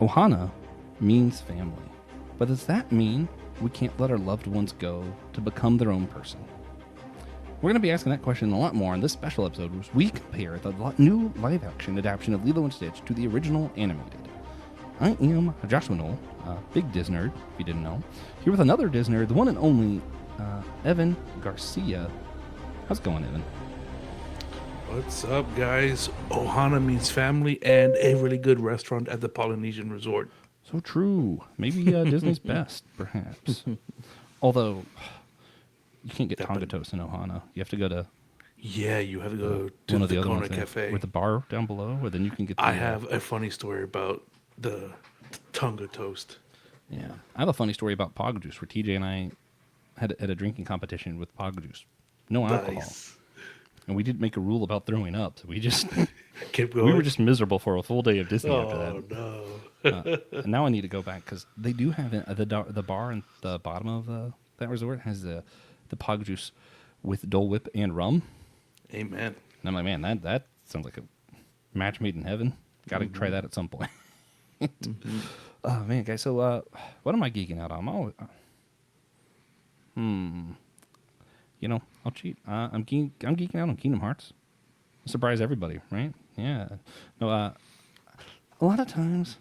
Ohana means family. But does that mean we can't let our loved ones go to become their own person? We're going to be asking that question a lot more in this special episode, which we compare the new live-action adaptation of Lilo and Stitch to the original animated. I am Joshua Knoll, big Disney nerd, if you didn't know, here with another Disney nerd, the one and only Evan Garcia. How's it going, Evan? What's up, guys? Ohana means family and a really good restaurant at the Polynesian Resort. So true. Maybe Disney's best, perhaps. Although, you can't get Tonga toast in Ohana. You have to go to... Yeah, you have to go to one of the the other Kona ones Cafe. with the bar down below, or then you can get the... I have a funny story about the Tonga toast. Yeah. I have a funny story about Pog Juice, where TJ and I had a drinking competition with Pog Juice. No alcohol. Nice. And we didn't make a rule about throwing up, so we just... Keep going. we were just miserable for a full day of Disney after that. Oh, no. And now I need to go back, because they do have the bar in the bottom of that resort has the Pog Juice with Dole Whip and rum. Amen. And I'm like, man, that sounds like a match made in heaven. Got to try that at some point. Oh, man, guys. So what am I geeking out on? I'll cheat. I'm geeking out on Kingdom Hearts. Surprise everybody, right? Yeah. No, a lot of times,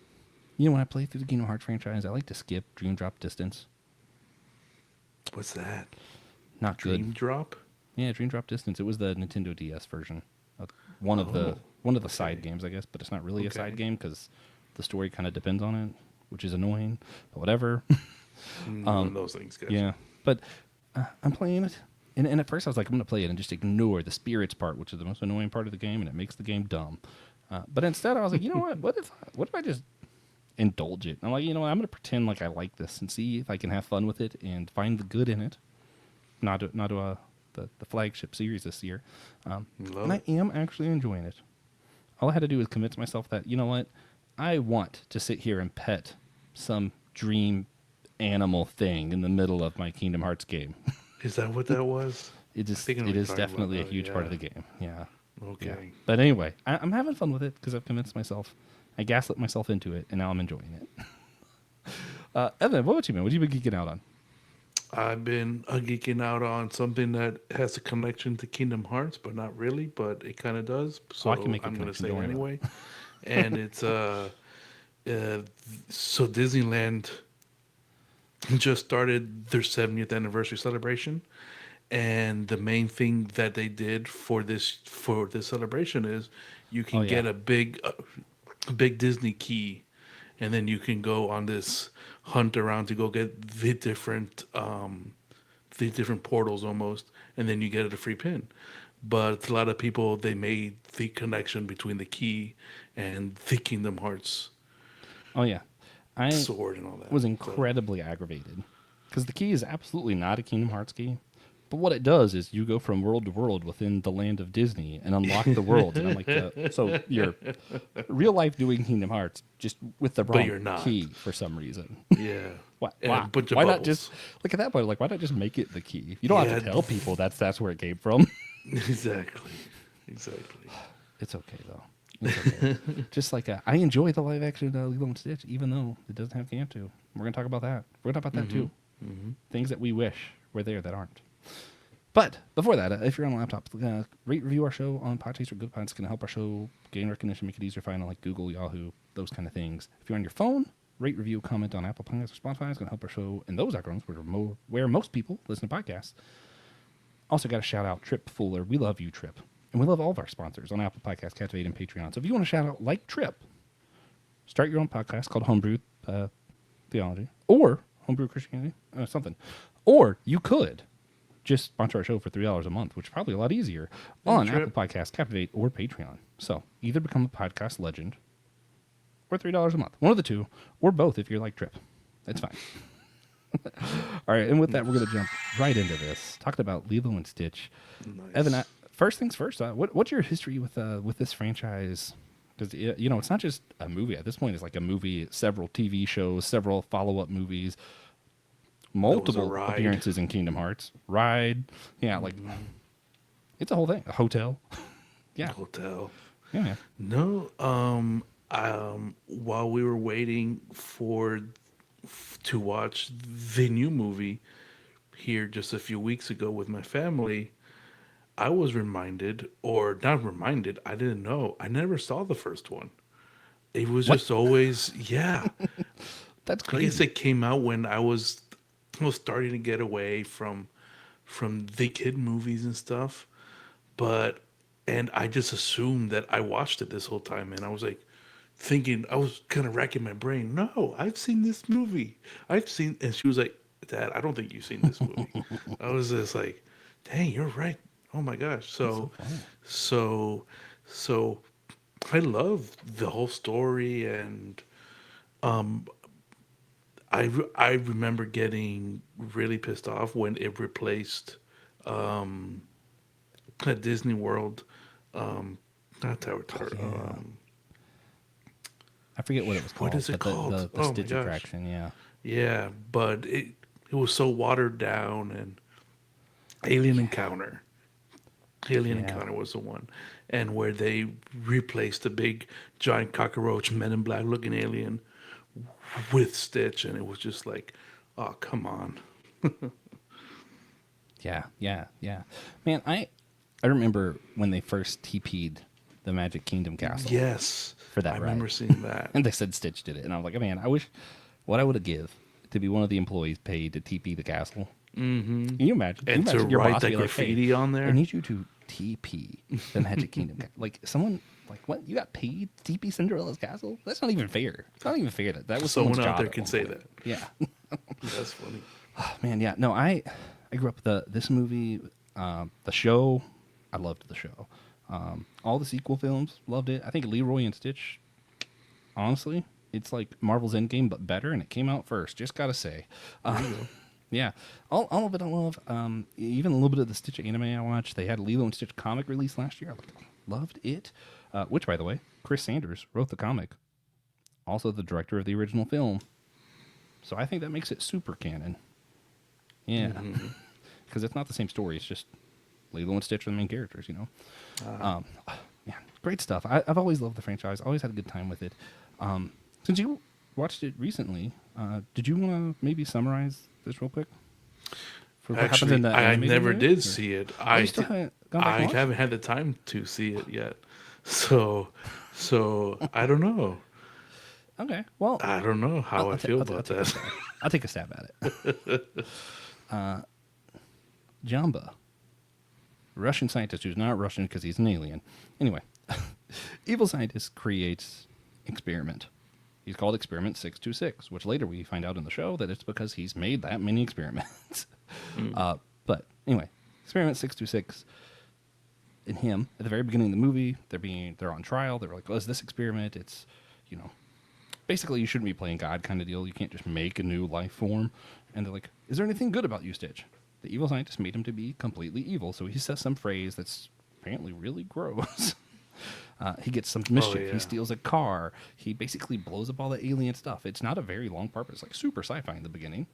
when I play through the Kingdom Hearts franchise, I like to skip Dream Drop Distance. What's that? Not good. Dream Drop? Yeah, Dream Drop Distance. It was the Nintendo DS version. One of the side games, I guess, but it's not really a side game because the story kind of depends on it, which is annoying, but whatever. One of those things, guys. Yeah, but I'm playing it, and at first I was like, I'm going to play it and just ignore the spirits part, which is the most annoying part of the game, and it makes the game dumb. But instead I was like, you know what? What if I just indulge it? I'm like, I'm going to pretend like I like this and see if I can have fun with it and find the good in it. Not the flagship series this year. And I am actually enjoying it. All I had to do was convince myself that, I want to sit here and pet some dream animal thing in the middle of my Kingdom Hearts game. Is that what that was? It is definitely a huge part of the game. Yeah. Okay. Yeah. But anyway, I'm having fun with it because I've convinced myself. I gaslit myself into it, and now I'm enjoying it. Evan, what about you, man? What have you been geeking out on? I've been geeking out on something that has a connection to Kingdom Hearts, but not really, but it kind of does. So I can make a I'm going to connection, say don't worry anyway. And it's so Disneyland just started their 70th anniversary celebration, and the main thing that they did for this celebration is you can get a big Disney key, and then you can go on this hunt around to go get the different portals almost, and then you get a free pin. But a lot of people, they made the connection between the key and the Kingdom Hearts Oh, yeah. I sword and all that. was incredibly aggravated because the key is absolutely not a Kingdom Hearts key. But what it does is you go from world to world within the land of Disney and unlock the worlds. And I'm like, so you're real life doing Kingdom Hearts just with the wrong you're not. key for some reason. Yeah. Why A bunch of not bubbles. just like at that point? Like, why not just make it the key? You don't have to tell people that's where it came from. Exactly. It's okay though. It's okay. Just like I enjoy the live action Lilo and Stitch, even though it doesn't have Cantu. We're gonna talk about that. We're gonna talk about that too. Things that we wish were there that aren't. But before that, if you're on a laptop, rate, review our show on Podchaser or Good Pods. It's going to help our show gain recognition, make it easier to find on like Google, Yahoo, those kind of things. If you're on your phone, rate, review, comment on Apple Podcasts or Spotify. It's going to help our show in those algorithms where most people listen to podcasts. Also got to shout out Trip Fuller. We love you, Trip. And we love all of our sponsors on Apple Podcasts, Captivate, and Patreon. So if you want to shout out like Trip, start your own podcast called Homebrew Theology or Homebrew Christianity, something. Or you could just sponsor our show for $3 a month, which is probably a lot easier on Apple Podcasts, Captivate, or Patreon. So either become a podcast legend or $3 a month. One of the two, or both if you're like Trip. That's fine. All right, and with that, we're going to jump right into this. Talking about Lilo and Stitch. Nice. Evan, first things first, what's your history with this franchise? Because, it's not just a movie. At this point, it's like a movie, several TV shows, several follow-up movies, multiple appearances in Kingdom Hearts. Ride. Yeah, like, it's a whole thing. A hotel. Yeah. Hotel. Yeah, man. No, while we were waiting to watch the new movie here just a few weeks ago with my family, I was reminded, or not reminded, I didn't know. I never saw the first one. It was What? just always, yeah. That's I guess crazy. it came out when I was starting to get away from the kid movies and stuff. But and I just assumed that I watched it this whole time, and I was like thinking, I was kind of racking my brain. No, I've seen this movie. I've seen, and she was like, "Dad, I don't think you've seen this movie." I was just like, "Dang, you're right." Oh my gosh. That's so funny. So, so I love the whole story, and I remember getting really pissed off when it replaced at Disney World, not Tower Oh Tower. yeah. I forget what it was What called, is it but called? the Oh my Stitch gosh. attraction, yeah. Yeah, but it was so watered down, and Alien Yeah. Encounter. Alien Yeah. Encounter was the one, and where they replaced the big giant cockroach Men in Black looking alien with Stitch, and it was just like, oh come on. Yeah. Yeah. Yeah. Man, I remember when they first TP'd the Magic Kingdom castle Yes, for I that remember ride. seeing that. And they said Stitch did it. And I was like, man, I wish what I would have give to be one of the employees paid to TP the castle. Hmm. Can you imagine? Can And you to imagine your write boss that be like, hey, graffiti on I there. need you to TP the Magic Kingdom. Like someone like what? You got paid to TP Cinderella's castle? That's not even fair. It's not even fair that was someone's Someone out job there at can one say point. that. Yeah. That's funny. Man, yeah. No, I grew up with this movie, the show. I loved the show. All the sequel films, loved it. I think Leroy and Stitch, honestly, it's like Marvel's Endgame but better, and it came out first. Just gotta say, There you go. yeah, all of it I love. Even a little bit of the Stitch anime I watched. They had a Lilo and Stitch comic release last year. Loved it. Which, by the way, Chris Sanders wrote the comic, also the director of the original film. So I think that makes it super canon. Yeah, Hmm. because it's not the same story. It's just Lilo and Stitch are the main characters. Um, man, great stuff. I've always loved the franchise. Always had a good time with it. Since you watched it recently, did you want to maybe summarize this real quick for what happens in Actually, the I animated never movie? did Or, see it. oh, you still haven't gone back I and watched haven't it? had the time to see it yet. So, so I don't know. Okay. Well, I don't know how I feel I'll about take a that. stab. I'll take a stab at it. Jamba, Russian scientist who's not Russian because he's an alien. Anyway, evil scientist creates experiment. He's called Experiment 626, which later we find out in the show that it's because he's made that many experiments. Mm. But anyway, Experiment 626 and him at the very beginning of the movie, they're on trial. They're like, "Well, is this experiment? It's, you know, basically you shouldn't be playing God kind of deal. You can't just make a new life form." And they're like, "Is there anything good about you, Stitch?" The evil scientist made him to be completely evil, so he says some phrase that's apparently really gross. He gets some Oh mischief. He yeah. steals a car. He basically blows up all the alien stuff. It's not a very long part, but it's like super sci-fi in the beginning.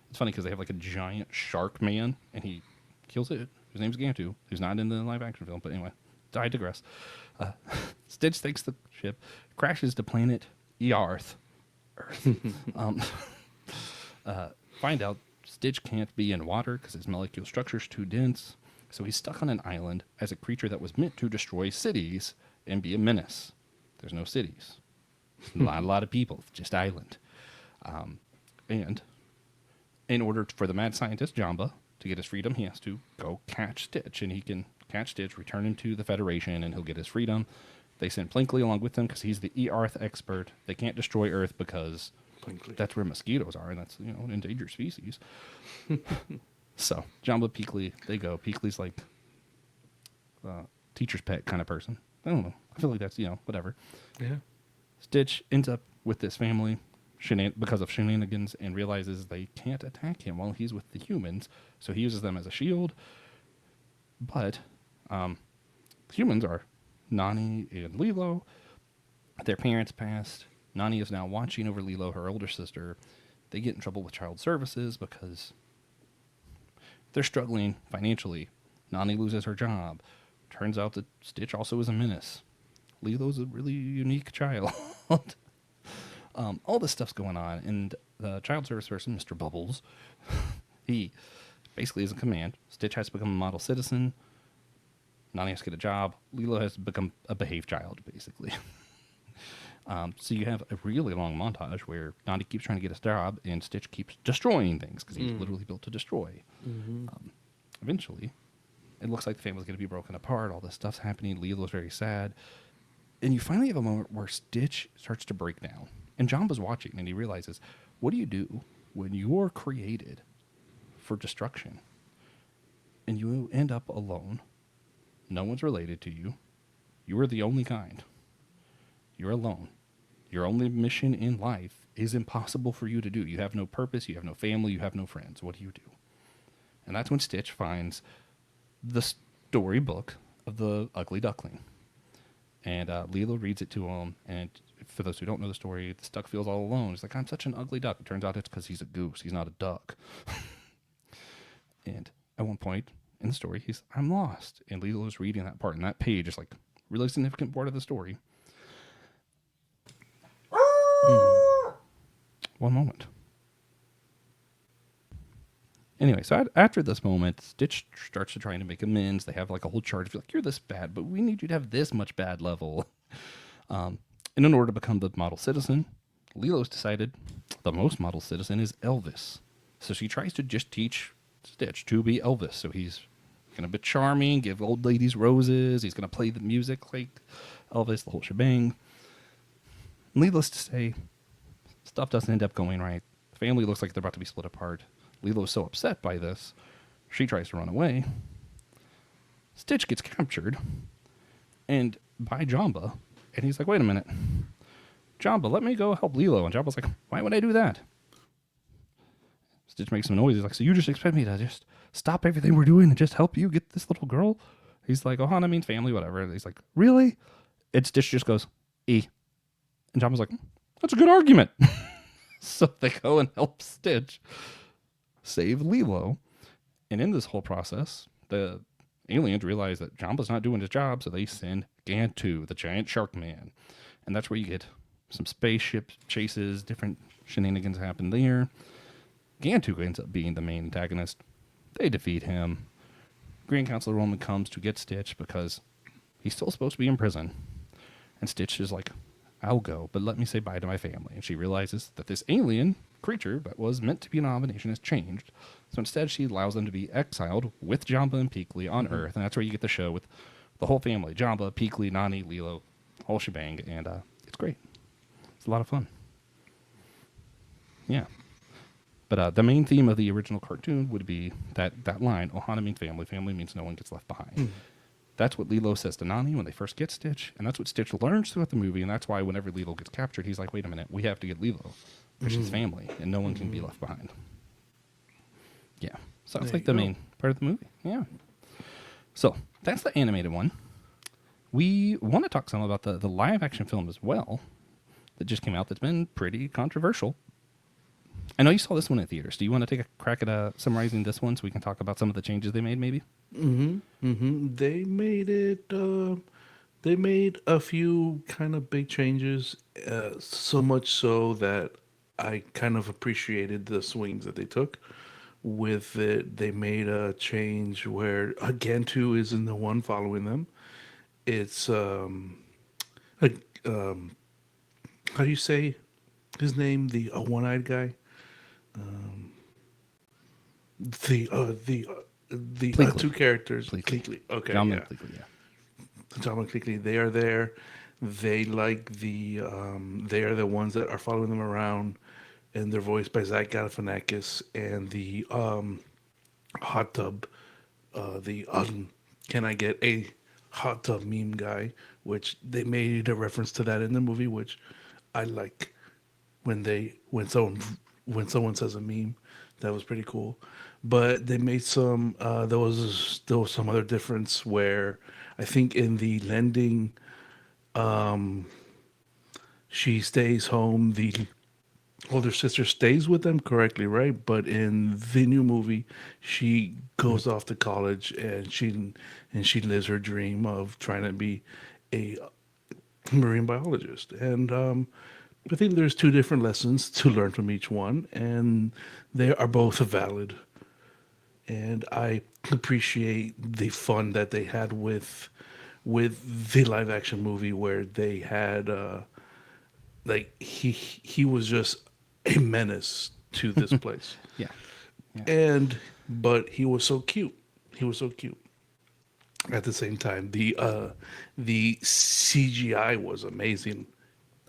It's funny because they have like a giant shark man, and he kills it. His name's Gantu, who's not in the live action film. But anyway, I digress. Uh, Stitch takes the ship, crashes to planet Earth. Earth. Um, Find out Stitch can't be in water because his molecular structure's too dense. So he's stuck on an island as a creature that was meant to destroy cities and be a menace. There's no cities. Not a lot of people, just island. And in order for the mad scientist Jamba to get his freedom, he has to go catch Stitch, and he can catch Stitch, return him to the Federation, and he'll get his freedom. They send Blinkley along with them because he's the Earth expert. They can't destroy Earth because Blinkley. that's where mosquitoes are, and that's an endangered species. So Jamba, Peakley, they go. Peakley's like teacher's pet kind of person. I don't know. I feel like that's whatever. Yeah. Stitch ends up with this family because of shenanigans and realizes they can't attack him while he's with the humans, so he uses them as a shield. But humans are Nani and Lilo. Their parents passed. Nani is now watching over Lilo, her older sister. They get in trouble with child services because they're struggling financially. Nani loses her job. Turns out that Stitch also is a menace. Lilo's a really unique child. All this stuff's going on, and the child service person, Mr. Bubbles, he basically is in command. Stitch has to become a model citizen. Nani has to get a job. Lilo has to become a behaved child, basically. So you have a really long montage where Nani keeps trying to get his job, and Stitch keeps destroying things because he's literally built to destroy. Eventually, it looks like the family's going to be broken apart. All this stuff's happening. Lilo's very sad. And you finally have a moment where Stitch starts to break down. And Jamba's watching, and he realizes, what do you do when you're created for destruction and you end up alone? No one's related to you. You are the only kind. You're alone. Your only mission in life is impossible for you to do. You have no purpose. You have no family. You have no friends. What do you do? And that's when Stitch finds the storybook of the Ugly Duckling. And Lilo reads it to him, and for those who don't know the story, the duck feels all alone. He's like, I'm such an ugly duck. It turns out it's because he's a goose. He's not a duck. And at one point in the story, I'm lost. And Lilo's reading that part, and that page is like really significant part of the story. One moment. Anyway, so after this moment, Stitch starts to try to make amends. They have like a whole chart of like, you're this bad, but we need you to have this much bad level. And in order to become the model citizen, Lilo's decided the most model citizen is Elvis. So she tries to just teach Stitch to be Elvis. So he's going to be charming, give old ladies roses. He's going to play the music like Elvis, the whole shebang. Needless to say, stuff doesn't end up going right. The family looks like they're about to be split apart. Lilo's so upset by this, she tries to run away. Stitch gets captured and by Jamba, and he's like, wait a minute. Jamba, let me go help Lilo. And Jamba's like, why would I do that? Stitch makes some noise. He's like, so you just expect me to just stop everything we're doing and just help you get this little girl? He's like, Ohana means family, whatever. And he's like, really? And Stitch just goes, E. And Jamba's like, that's a good argument. So they go and help Stitch save Lilo. And in this whole process, the aliens realize that Jamba's not doing his job, so they send Gantu, the giant shark man. And that's where you get some spaceship chases, different shenanigans happen there. Gantu ends up being the main antagonist. They defeat him. Grand Counselor Roman comes to get Stitch because he's still supposed to be in prison. And Stitch is like, I'll go, but let me say bye to my family. And she realizes that this alien creature that was meant to be an abomination has changed. So instead, she allows them to be exiled with Jamba and Peakley on Earth. And that's where you get the show with the whole family. Jamba, Peakley, Nani, Lilo, whole shebang. And it's great. It's a lot of fun. Yeah. But the main theme of the original cartoon would be that line, Ohana means family. Family means no one gets left behind. That's what Lilo says to Nani when they first get Stitch, and that's what Stitch learns throughout the movie, and that's why whenever Lilo gets captured, he's like, wait a minute, we have to get Lilo, because she's family, and no one can be left behind. Yeah. So that's like the main part of the movie. Yeah. So that's the animated one. We want to talk some about the live-action film as well that just came out that's been pretty controversial. I know you saw this one in theaters. Do you want to take a crack at summarizing this one so we can talk about some of the changes they made, maybe? They made it. They made a few kind of big changes, so much so that I kind of appreciated the swings that they took. With it, they made a change where Gantu isn't the one following them. It's like, how do you say his name? The one-eyed guy. The two characters. Pleakley. Okay, John yeah. Pleakley, yeah. John and Pleakley, they are there. They they are the ones that are following them around, and they're voiced by Zach Galifianakis and the hot tub, can I get a hot tub meme guy, which they made a reference to that in the movie, which I like when someone says a meme. That was pretty cool. But they made some there was some other difference where I think in the lending she stays home, the older sister stays with them correctly, right? But in the new movie she goes off to college and she lives her dream of trying to be a marine biologist, and I think there's two different lessons to learn from each one, and they are both valid. And I appreciate the fun that they had with the live action movie where they had like he was just a menace to this place, Yeah. Yeah. and but he was so cute. He was so cute. At the same time, the CGI was amazing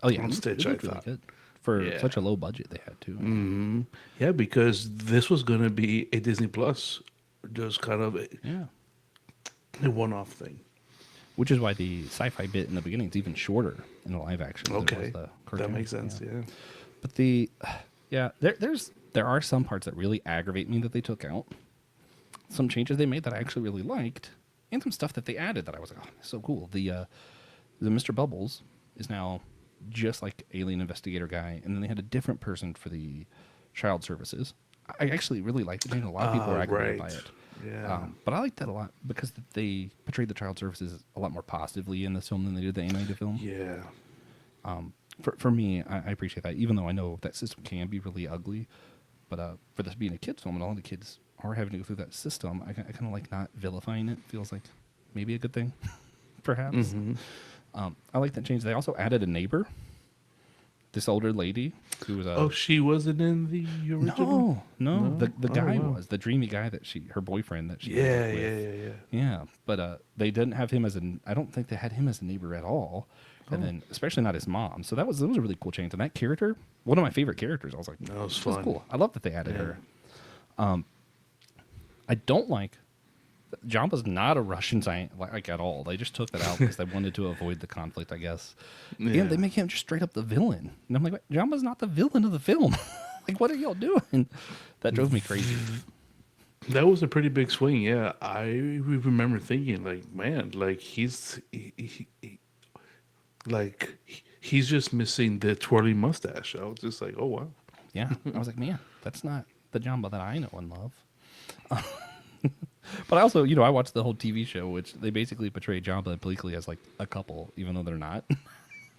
Oh yeah, on Stitch. I looked really thought, good for yeah, such a low budget they had too. yeah, because this was going to be a Disney Plus, just kind of Yeah. a one-off thing. Which is why the sci-fi bit in the beginning is even shorter in the live action than it was Okay, the that cartoon. makes sense. Yeah. But there are some parts that really aggravate me that they took out. Some changes they made that I actually really liked, and some stuff that they added that I was like, oh, so cool. The Mr. Bubbles is now just like alien investigator guy, and then they had a different person for the child services. I actually really liked it. I know a lot of people were aggravated by Right. it. Yeah. But I liked that a lot because they portrayed the child services a lot more positively in this film than they did the animated film. Yeah. For me, I appreciate that, even though I know that system can be really ugly. But for this being a kids film and all the kids are having to go through that system, I kind of like not vilifying it. Feels like maybe a good thing, perhaps. Mm-hmm. I like that change. They also added a neighbor, this older lady who was a Oh, she wasn't in the original. no. The Oh, guy wow. was the dreamy guy that her boyfriend that she Yeah, ended up yeah, with. yeah, yeah. Yeah, but they didn't have him I don't think they had him as a neighbor at all, and then especially not his mom. So that was a really cool change. And that character, one of my favorite characters. I was like, That was this was fun. cool. I love that they added Yeah. her. I don't like. Jabba's not a Russian scientist like at all. They just took that out because they wanted to avoid the conflict, I guess. Yeah. And they make him just straight up the villain. And I'm like, wait, Jabba's not the villain of the film. Like, what are y'all doing? That drove me crazy. That was a pretty big swing. Yeah, I remember thinking, like, man, like he's just missing the twirly mustache. I was just like, oh wow. Yeah, I was like, man, that's not the Jabba that I know and love. But I also, I watched the whole TV show, which they basically portray Jabba and Bleakley as like a couple, even though they're not.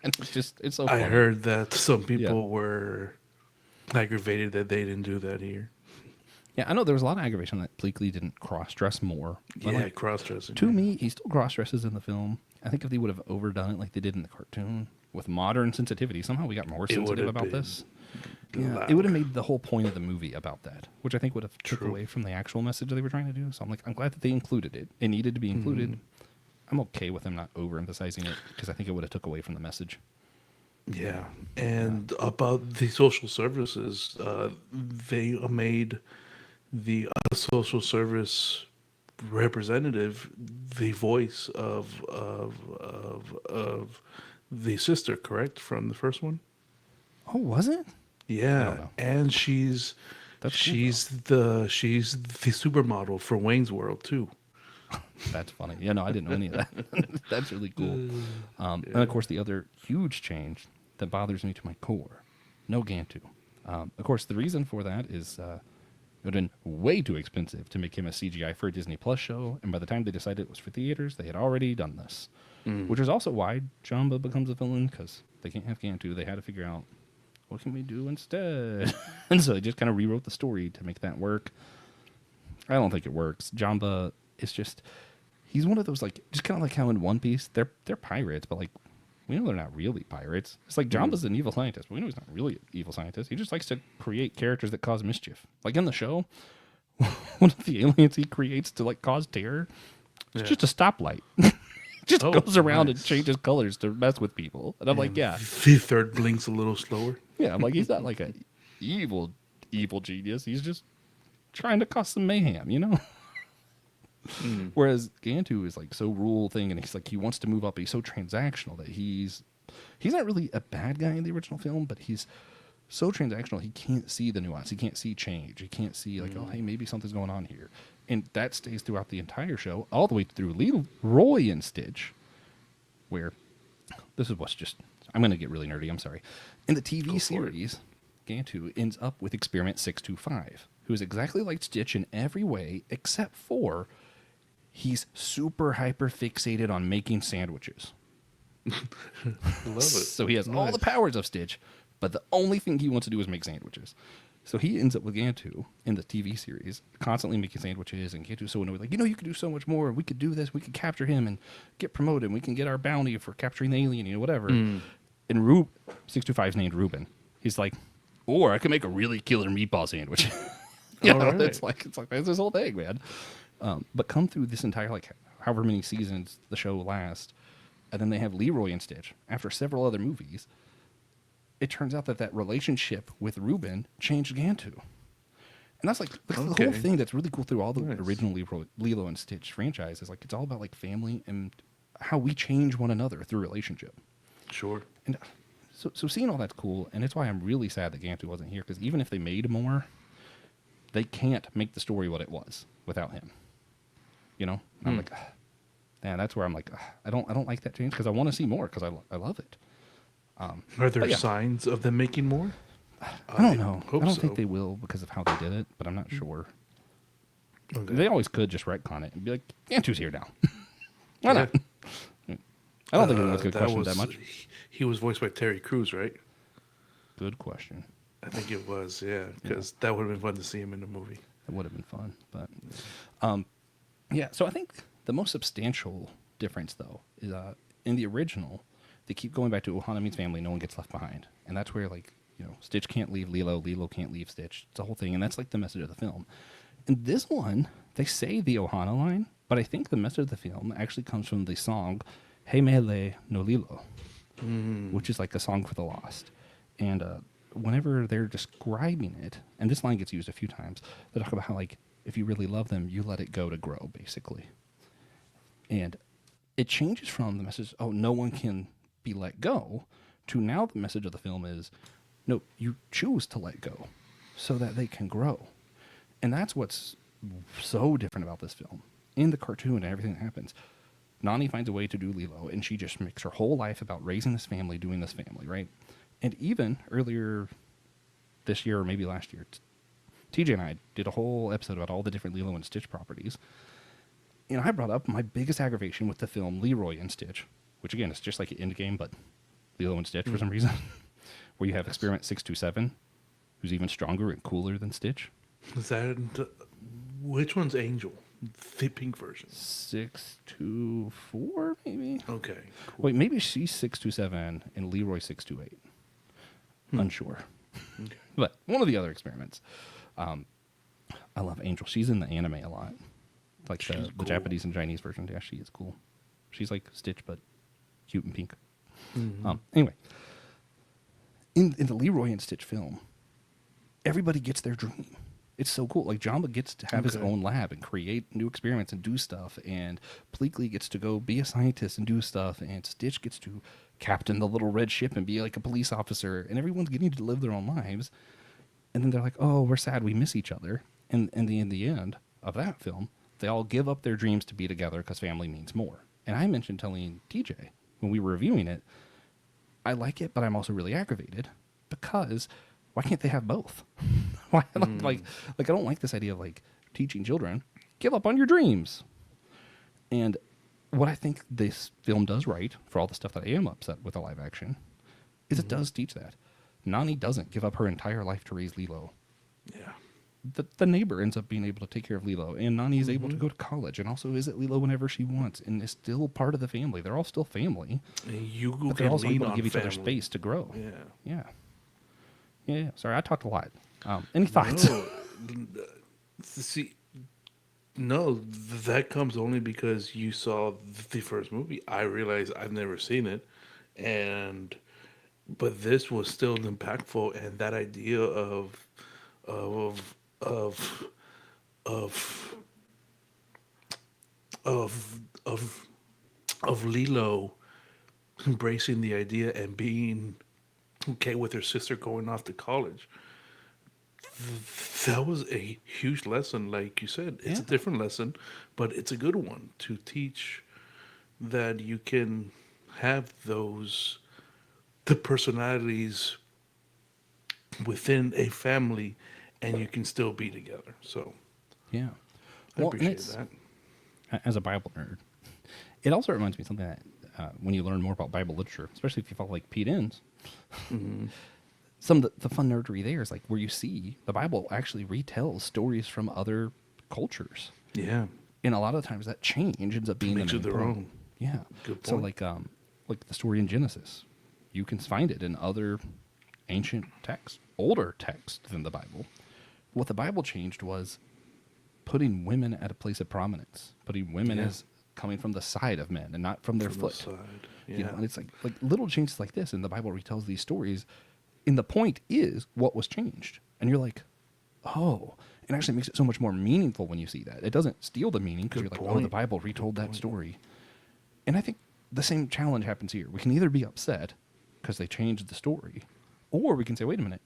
And it's so funny. I heard that some people Yeah. were aggravated that they didn't do that here. Yeah, I know there was a lot of aggravation that Bleakley didn't cross-dress more. But Yeah, like, cross dressing. to me, he still cross-dresses in the film. I think if they would have overdone it like they did in the cartoon with modern sensitivity, somehow we got more It would sensitive have about been this. Yeah, loud. it would have made the whole point of the movie about that, which I think would have took True. away from the actual message they were trying to do. So I'm like, I'm glad that they included it. It needed to be included. I'm okay with them not overemphasizing it because I think it would have took away from the message. Yeah, and about the social services, they made the social service representative the voice of the sister, correct, from the first one. Oh, was it? Yeah, know. and she's That's cool, she's the supermodel for Wayne's World too. That's funny. Yeah, no, I didn't know any of that. That's really cool. And of course, the other huge change that bothers me to my core, no Gantu. Of course, the reason for that is it would have been way too expensive to make him a CGI for a Disney Plus show, and by the time they decided it was for theaters, they had already done this. Which is also why Jamba becomes a villain, because they can't have Gantu. They had to figure out, what can we do instead? And so they just kind of rewrote the story to make that work. I don't think it works. Jamba is just, he's one of those, like, just kind of like how in One Piece, they're pirates, but like, we know they're not really pirates. It's like Jamba's an evil scientist, but we know he's not really an evil scientist. He just likes to create characters that cause mischief. Like in the show, one of the aliens he creates to like cause terror, it's just a stoplight. Just goes around and changes colors to mess with people. And I'm like, yeah. The third blinks a little slower. Yeah, I'm like, he's not like a evil genius. He's just trying to cause some mayhem, Whereas Gantu is like so rule thing, and he's like, he wants to move up, but he's so transactional that he's not really a bad guy in the original film, but he's so transactional he can't see the nuance, he can't see change, he can't see like, oh hey, maybe something's going on here. And that stays throughout the entire show, all the way through Leroy and Stitch, where this is what's just, I'm gonna get really nerdy, I'm sorry. In the TV series, Gantu ends up with Experiment 625, who is exactly like Stitch in every way except for he's super hyper fixated on making sandwiches. Love it. So he has all Nice. the powers of Stitch, but the only thing he wants to do is make sandwiches. So he ends up with Gantu in the TV series, constantly making sandwiches, and Gantu's so annoyed, like, you could do so much more. We could do this. We could capture him and get promoted. And we can get our bounty for capturing the alien, whatever. And 625 is named Ruben. He's like, or I could make a really killer meatball sandwich. Right. It's like it's this whole thing, man. But come through this entire, like, however many seasons the show lasts, and then they have Leroy and Stitch after several other movies. It turns out that relationship with Ruben changed Gantu. And that's like the whole thing that's really cool through all the original Lilo and Stitch franchises. Like, it's all about like family and how we change one another through relationship. Sure. And so seeing all that's cool, and it's why I'm really sad that Gantu wasn't here, because even if they made more, they can't make the story what it was without him. I'm like, man, that's where I'm like, I don't like that change, because I want to see more, because I love it. Are there signs of them making more? I don't know. I don't so. think they will because of how they did it, but I'm not sure. Okay. They always could just retcon it and be like, Gantu's here now. Why not? I don't think anyone's going to question that much. He was voiced by Terry Crews, right? Good question. I think it was, yeah, because that would have been fun to see him in the movie. It would have been fun, but so I think the most substantial difference, though, is in the original, they keep going back to Ohana means family, no one gets left behind, and that's where, like, Stitch can't leave Lilo, Lilo can't leave Stitch. It's a whole thing, and that's like the message of the film. In this one, they say the Ohana line, but I think the message of the film actually comes from the song Hey Mele no Lilo, which is like a song for the lost. And whenever they're describing it, and this line gets used a few times, they talk about how, like, if you really love them, you let it go to grow, basically. And it changes from the message, oh, no one can be let go, to now the message of the film is, no, you choose to let go so that they can grow. And that's what's so different about this film. In the cartoon and everything that happens, Nani finds a way to do Lilo, and she just makes her whole life about raising this family, doing this family, right? And even earlier this year, or maybe last year, TJ and I did a whole episode about all the different Lilo and Stitch properties. And I brought up my biggest aggravation with the film Leroy and Stitch, which, again, is just like an Endgame, but Lilo and Stitch for some reason, where you have Experiment 627, who's even stronger and cooler than Stitch. Is that which one's Angel? The pink version. 624, maybe? Okay. Cool. Wait, maybe she's 627 and Leroy 628. Unsure. Okay. But one of the other experiments. I love Angel. She's in the anime a lot. Like the Japanese and Chinese version. Yeah, she is cool. She's like Stitch, but cute and pink. Anyway, in the Leroy and Stitch film, everybody gets their dream. It's so cool. Like, Jamba gets to have his own lab and create new experiments and do stuff, and Pleakley gets to go be a scientist and do stuff, and Stitch gets to captain the little red ship and be like a police officer, and everyone's getting to live their own lives. And then they're like, oh, we're sad, we miss each other. And in the end of that film, they all give up their dreams to be together because family means more. And I mentioned telling TJ when we were reviewing it, I like it, but I'm also really aggravated because why can't they have both? Why, like I don't like this idea of, like, teaching children, give up on your dreams. And what I think this film does right, for all the stuff that I am upset with the live action, is it does teach that. Nani doesn't give up her entire life to raise Lilo. Yeah. The neighbor ends up being able to take care of Lilo, and Nani is able to go to college and also visit Lilo whenever she wants, and is still part of the family. They're all still family, You but they're also able to give each family. other space to grow. Yeah. Yeah. Sorry, I talked a lot. Any thoughts? No. See, no, that comes only because you saw the first movie. I realize I've never seen it, but this was still impactful, and that idea of of of of Lilo embracing the idea and being okay with her sister going off to college. That was a huge lesson, like you said. It's a different lesson, but it's a good one to teach that you can have the personalities within a family, and you can still be together. So, Yeah. I appreciate that. As a Bible nerd, it also reminds me of something that when you learn more about Bible literature, especially if you follow like Pete Enns. Mm-hmm. Some of the fun nerdery there is like where you see the Bible actually retells stories from other cultures. Yeah. And a lot of times that change ends up being Makes the it main their point. own. Yeah. Good So point. like the story in Genesis, you can find it in other ancient texts, older texts than the Bible. What the Bible changed was putting women at a place of prominence, putting women Yeah. as coming from the side of men and not from their From the foot. side. Yeah. You know, and it's like little changes like this, and the Bible retells these stories. And the point is what was changed. And you're like, oh, it actually makes it so much more meaningful when you see that. It doesn't steal the meaning because Good you're like, oh, the point. Bible retold Good that point. story. And I think the same challenge happens here. We can either be upset because they changed the story, or we can say, wait a minute,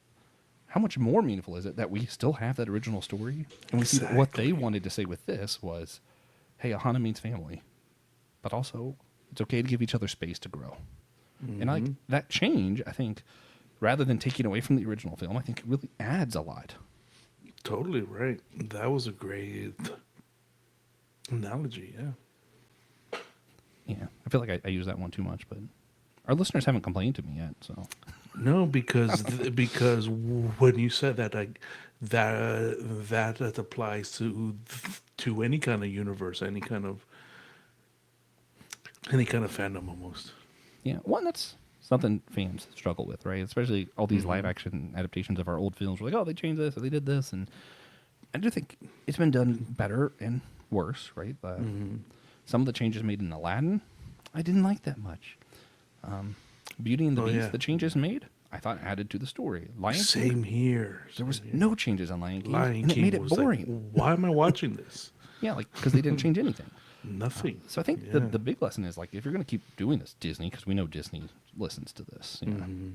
how much more meaningful is it that we still have that original story? And we see that what they Exactly. wanted to say with this was, hey, Ohana means family, but also it's okay to give each other space to grow. And like Mhm. that change, I think, rather than taking away from the original film, I think it really adds a lot. Totally right. That was a great analogy. Yeah. Yeah, I feel like I use that one too much, but our listeners haven't complained to me yet, so No, because when you said that, that applies to any kind of universe, any kind of fandom almost. yeah, one that's something fans struggle with, right? Especially all these live Mhm. action adaptations of our old films. We're like, oh, they changed this or they did this, and I do think it's been done better and worse, right? Mhm. Some of the changes made in Aladdin, I didn't like that much. Beauty and the Oh, Beast, yeah. the changes made, I thought added to the story. Lion King, Same here. there was Same here. no changes on Lion King, Lion and it King made it was boring. like, why am I watching this? Yeah, like because they didn't change anything. Nothing. So I think Yeah. the big lesson is like if you're going to keep doing this, Disney, because we know Disney listens to this. You know, Mhm.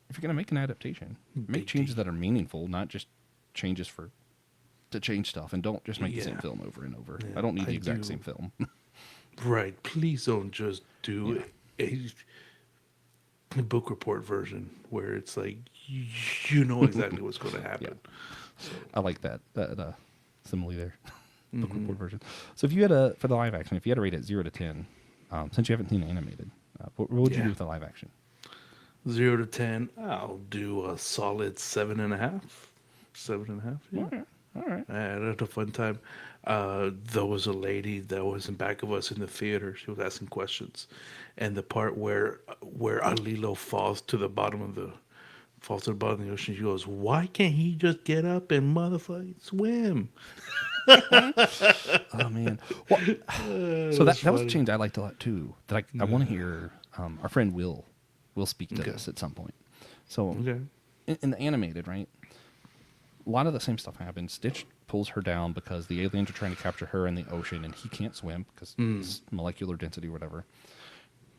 if you're going to make an adaptation, make Big changes D. that are meaningful, not just changes to change stuff, and don't just make the same Yeah. film over and over. Yeah, I don't need the I exact do. same film. Right. Please don't just do Yeah. a book report version where it's like you know exactly what's going to happen. So, I like that simile there, book mhm. report version. So if you had for the live action, if you had to rate it 0 to 10, since you haven't seen animated, what would you Yeah. do with the live action? 0 to 10, I'll do a solid 7.5. 7.5. Yeah. All right. I had a fun time. There was a lady that was in back of us in the theater. She was asking questions, and the part where Alilo falls to the bottom of the ocean, she goes, "Why can't he just get up and motherfucking swim?" Oh man. Well, so That's that was a funny. change I liked a lot too. That I want to hear our friend Will speak to Okay. this at some point. So Okay. in the animated, right? A lot of the same stuff happens. Stitch pulls her down because the aliens are trying to capture her in the ocean, and he can't swim because molecular density or whatever.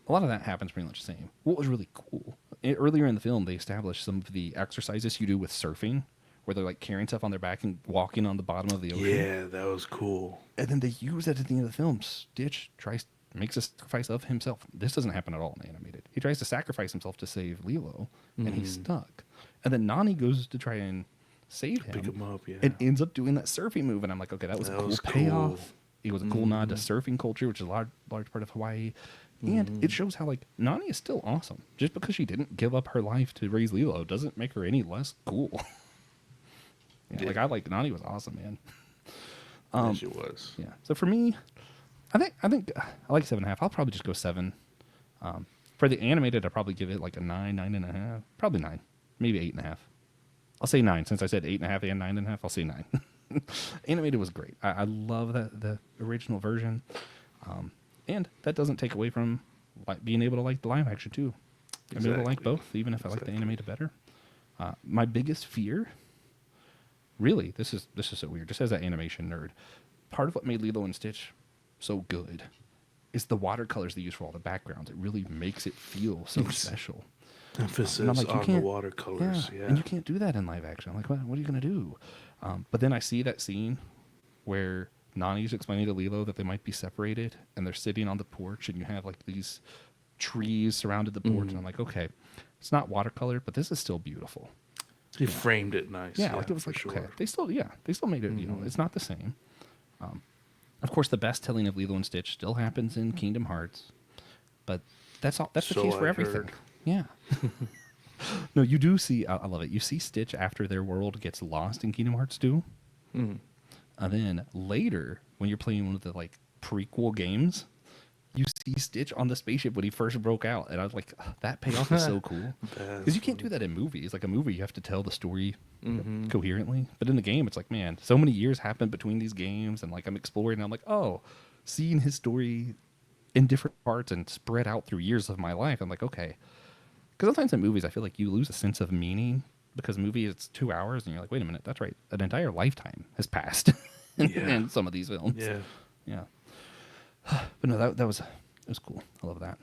A lot of that happens pretty much the same. What was really cool, earlier in the film, they established some of the exercises you do with surfing, where they're like carrying stuff on their back and walking on the bottom of the ocean. Yeah, that was cool. And then they use that at the end of the film. Stitch makes a sacrifice of himself. This doesn't happen at all in the animated. He tries to sacrifice himself to save Lilo, and he's stuck. And then Nani goes to try and save him. Pick him up. Yeah. And ends up doing that surfing move. And I'm like, okay, that was a cool payoff. It was a cool nod to surfing culture, which is a large part of Hawaii. And it shows how, like, Nani is still awesome. Just because she didn't give up her life to raise Lilo doesn't make her any less cool. Like, I like Nani was awesome, man. Yes, it was. Yeah. So for me, I think I like 7.5. I'll probably just go 7. For the animated, I'll probably give it like a 9, 9.5. Probably 9. Maybe 8.5. I'll say 9 since I said 8.5 and 9.5. I'll say 9. Animated was great. I love the original version, and that doesn't take away from being able to like the live action too. I'm able to like both, even if I like the animated better. My biggest fear, really, this is so weird. Just as an animation nerd, part of what made Lilo and Stitch so good is the watercolors they use for all the backgrounds. It really makes it feel so special. Emphasis And I'm like, on the watercolors. Yeah. And you can't do that in live action. I'm like, what are you going to do? But then I see that scene where Nani's explaining to Lilo that they might be separated, and they're sitting on the porch, and you have like these trees surrounded the porch, and I'm like, okay, it's not watercolor, but this is still beautiful. He framed it nice. Yeah, like it was like, sure. okay, they still made it, you know, it's not the same. Of course, the best telling of Lilo and Stitch still happens in Kingdom Hearts. But that's all. That's the So case for I everything. heard. Yeah. No, you do see. I love it. You see Stitch after their world gets lost in Kingdom Hearts 2. Mm. And then later, when you're playing one of the like prequel games, you see Stitch on the spaceship when he first broke out, and I was like, "Ugh, that payoff is so cool." Because you can't do that in movies. Like a movie, you have to tell the story coherently. But in the game, it's like, man, so many years happen between these games, and like I'm exploring, and I'm like, oh, seeing his story in different parts and spread out through years of my life. I'm like, okay. Because sometimes in movies, I feel like you lose a sense of meaning because movie it's 2 hours, and you're like, wait a minute, that's right, an entire lifetime has passed Yeah. in some of these films. Yeah. Yeah. But no, that was it was cool. I love that.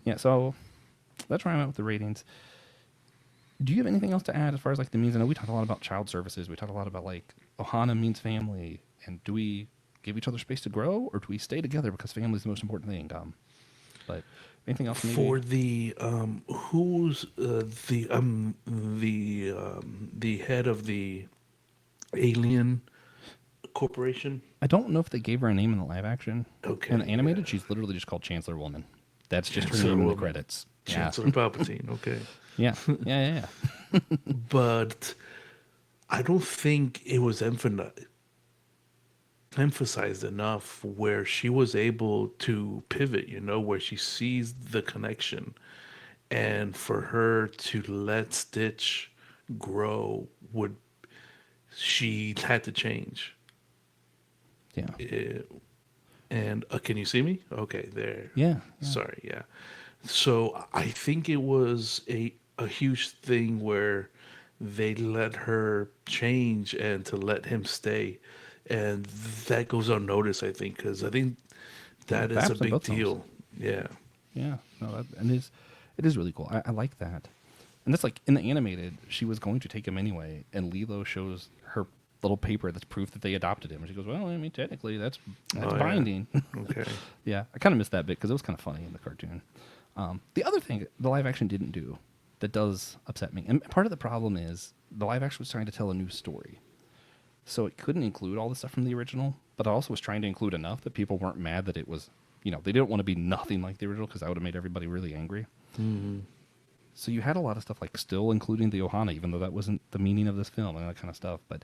Yeah. So that's where I'm at with the ratings. Do you have anything else to add as far as like the means? I know we talked a lot about child services. We talked a lot about like Ohana means family, and do we give each other space to grow, or do we stay together because family is the most important thing? But anything else? Maybe? For the who's the head of the alien corporation? I don't know if they gave her a name in the live action. Okay, In the animated, yeah. she's literally just called Chancellor Woman. That's just her Chancellor name in the Woman. credits. Chancellor Palpatine. Okay, Yeah. Yeah. Yeah. but I don't think it was emphasized enough where she was able to pivot. Where she sees the connection, and for her to let Stitch grow would she had to change. Yeah. And can you see me? Okay, there. Yeah. Sorry, yeah. So I think it was a huge thing where they let her change and to let him stay, and that goes unnoticed. I think because I think that is a Perhaps in big both films. deal. Yeah. Yeah, no, it is really cool. I like that, and that's like in the animated, she was going to take him anyway, and Lilo shows her little paper that's proof that they adopted him, and she goes, "Well, I mean, technically, that's Oh, yeah. binding." Okay. Yeah, I kind of missed that bit because it was kind of funny in the cartoon. The other thing the live action didn't do that does upset me, and part of the problem is the live action was trying to tell a new story, so it couldn't include all the stuff from the original, but it also was trying to include enough that people weren't mad that it was, they didn't want to be nothing like the original because that would have made everybody really angry. Mm-hmm. So you had a lot of stuff like still including the Ohana, even though that wasn't the meaning of this film and that kind of stuff. But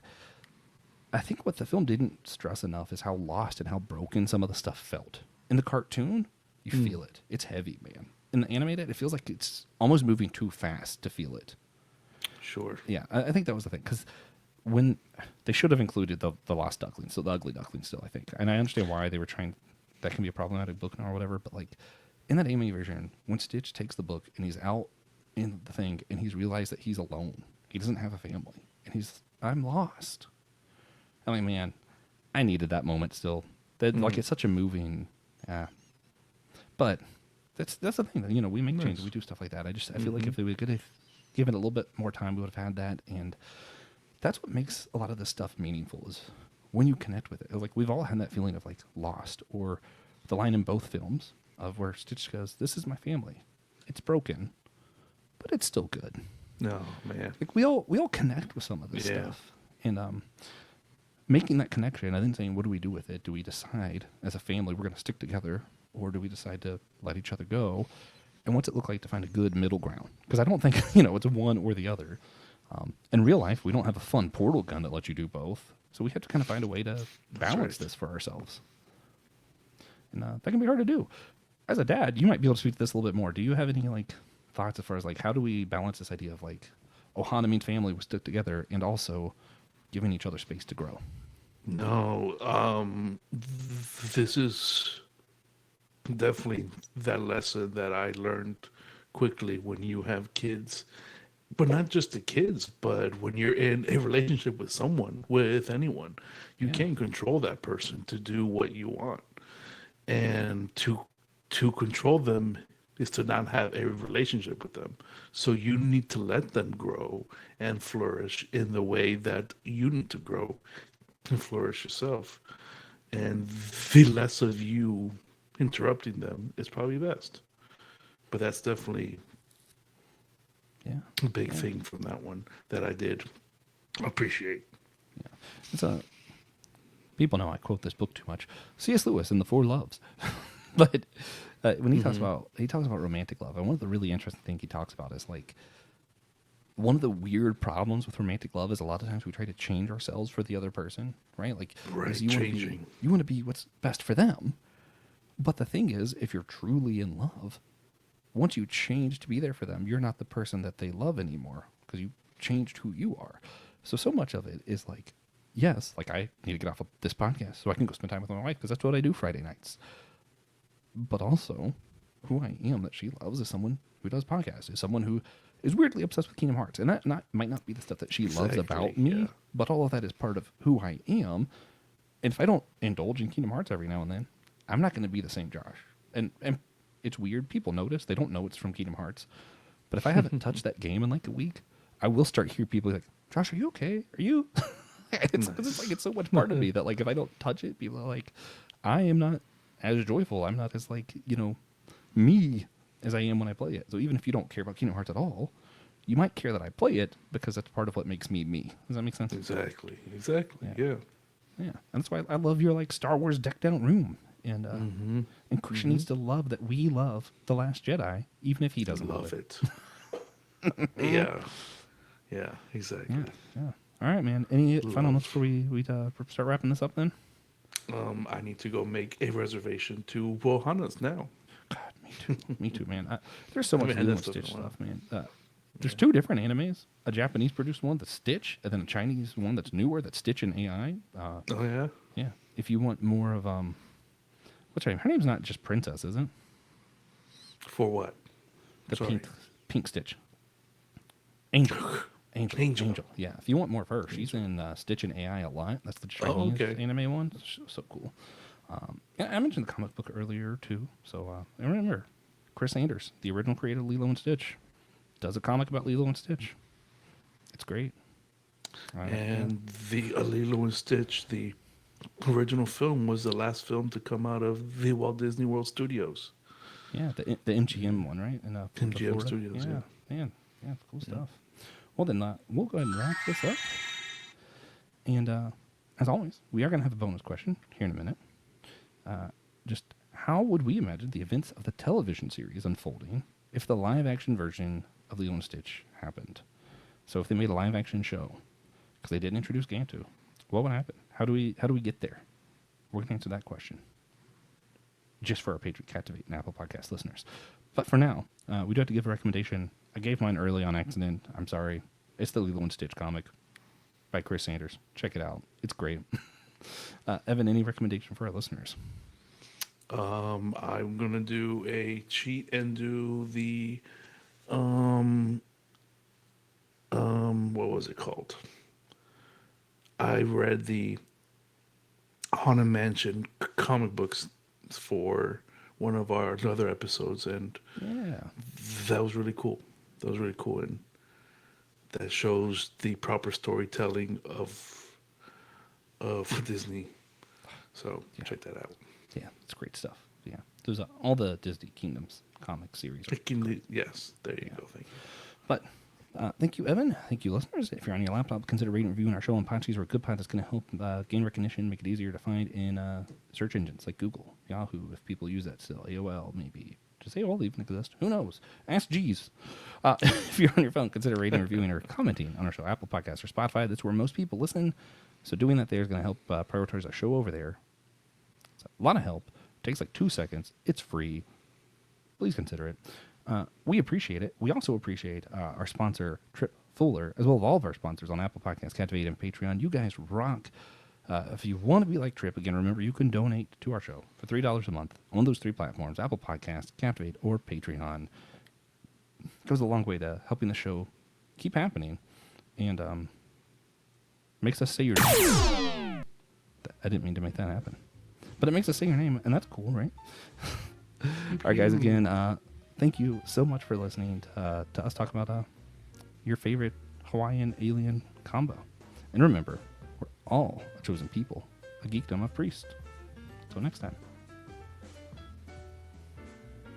I think what the film didn't stress enough is how lost and how broken some of the stuff felt. In the cartoon, you feel it. It's heavy, man. In the animated, it feels like it's almost moving too fast to feel it. Sure. Yeah, I think that was the thing because when they should have included the lost ducklings, so the ugly ducklings still, I think. And I understand why they were trying, that can be a problematic book now or whatever, but like in that anime version, when Stitch takes the book and he's out in the thing and he's realized that he's alone, he doesn't have a family, and I'm lost. I mean, man, I needed that moment still. That like it's such a moving, but that's the thing that we make changes, we do stuff like that. I feel like if they would have given it a little bit more time, we would have had that, and that's what makes a lot of this stuff meaningful is when you connect with it. Like we've all had that feeling of like lost, or the line in both films of where Stitch goes, "This is my family. It's broken, but it's still good." No, man. Like we all connect with some of this stuff, and making that connection and then saying, what do we do with it? Do we decide as a family we're going to stick together, or do we decide to let each other go? And what's it look like to find a good middle ground? Because I don't think it's one or the other. In real life, we don't have a fun portal gun that lets you do both, so we have to kind of find a way to balance this for ourselves, and that can be hard to do. As a dad, you might be able to speak to this a little bit more. Do you have any like thoughts as far as like how do we balance this idea of like Ohana means family, we stick together, and also giving each other space to grow? No, this is definitely that lesson that I learned quickly when you have kids, but not just the kids, but when you're in a relationship with someone, with anyone, you can't control that person to do what you want, and to control them is to not have a relationship with them. So you need to let them grow and flourish in the way that you need to grow and flourish yourself. And the less of you interrupting them is probably best. But that's definitely a big thing from that one that I did appreciate. Yeah, it's people know I quote this book too much. C.S. Lewis and the Four Loves, but When he talks about romantic love, and one of the really interesting things he talks about is like one of the weird problems with romantic love is a lot of times we try to change ourselves for the other person, right? Like, Right, you changing. want to be what's best for them. But the thing is, if you're truly in love, once you change to be there for them, you're not the person that they love anymore because you changed who you are. So much of it is like, yes, like I need to get off of this podcast so I can go spend time with my wife because that's what I do Friday nights. But also, who I am that she loves is someone who does podcasts, is someone who is weirdly obsessed with Kingdom Hearts. And that might not be the stuff that she loves about me, yeah. but all of that is part of who I am. And if I don't indulge in Kingdom Hearts every now and then, I'm not going to be the same Josh. And it's weird. People notice. They don't know it's from Kingdom Hearts. But if I haven't touched that game in like a week, I will start hear people like, Josh, are you okay? Are you? It's so much part of me that like if I don't touch it, people are like, I am not as joyful. I'm not as like, me as I am when I play it. So even if you don't care about Kingdom Hearts at all, you might care that I play it because that's part of what makes me me. Does that make sense? Exactly. Yeah. Yeah, and that's why I love your like Star Wars decked out room, and and Christian needs to love that we love The Last Jedi, even if he doesn't love it. Yeah, exactly. Yeah. All right, man. Any final notes before we start wrapping this up? Then. I need to go make a reservation to Ohana's now. God, me too, man. There's so much Lilo and Stitch stuff, man. There's 2 different animes: a Japanese produced one that's Stitch, and then a Chinese one that's newer that's Stitch and AI. Oh yeah. Yeah. If you want more of what's her name? Her name's not just Princess, is it? For what? The pink Stitch. Angel. Yeah. If you want more of her, she's in Stitch and AI a lot. That's the Chinese anime one. So cool. I mentioned the comic book earlier too. So I remember Chris Anders, the original creator of Lilo and Stitch, does a comic about Lilo and Stitch. It's great. And the Lilo and Stitch, the original film, was the last film to come out of the Walt Disney World Studios. Yeah, the MGM one, right? In MGM Studios. Yeah, man, yeah, cool stuff. Well, then we'll go ahead and wrap this up. And as always, we are going to have a bonus question here in a minute. Just how would we imagine the events of the television series unfolding if the live-action version of Lilo and Stitch happened? So if they made a live-action show, because they didn't introduce Gantu, what would happen? How do we get there? We're going to answer that question. Just for our Patreon Captivate and Apple Podcast listeners. But for now, we do have to give a recommendation. I gave mine early on accident. I'm sorry. It's the Lilo and Stitch comic by Chris Sanders. Check it out. It's great. Evan, any recommendation for our listeners? I'm gonna do a cheat and do the what was it called? I read the Haunted Mansion comic books for one of our other episodes, and that was really cool. And that shows the proper storytelling of Disney. So check that out. Yeah, it's great stuff. Yeah, there's all the Disney Kingdoms comic series. Yes, there you go. Thank you. But thank you, Evan. Thank you, listeners. If you're on your laptop, consider rating and reviewing our show on Podcheese or a good pod that's going to help gain recognition, make it easier to find in search engines like Google, Yahoo, if people use that still, AOL, maybe. Does AOL even exist? Who knows? Ask Jeeves. If you're on your phone, consider rating, reviewing, or commenting on our show, Apple Podcasts or Spotify. That's where most people listen. So doing that there is going to help prioritize our show over there. It's a lot of help. It takes like 2 seconds. It's free. Please consider it. We appreciate it. We also appreciate our sponsor, Trip Fuller, as well as all of our sponsors on Apple Podcasts, Captivate, and Patreon. You guys rock. If you want to be like Trip, again, remember, you can donate to our show for $3 a month on those 3 platforms, Apple Podcasts, Captivate, or Patreon. It goes a long way to helping the show keep happening and makes us say your name. I didn't mean to make that happen. But it makes us say your name, and that's cool, right? All right, guys, again, thank you so much for listening to us talk about your favorite Hawaiian alien combo. And remember, we're all a chosen people, a geekdom of priests. Until next time.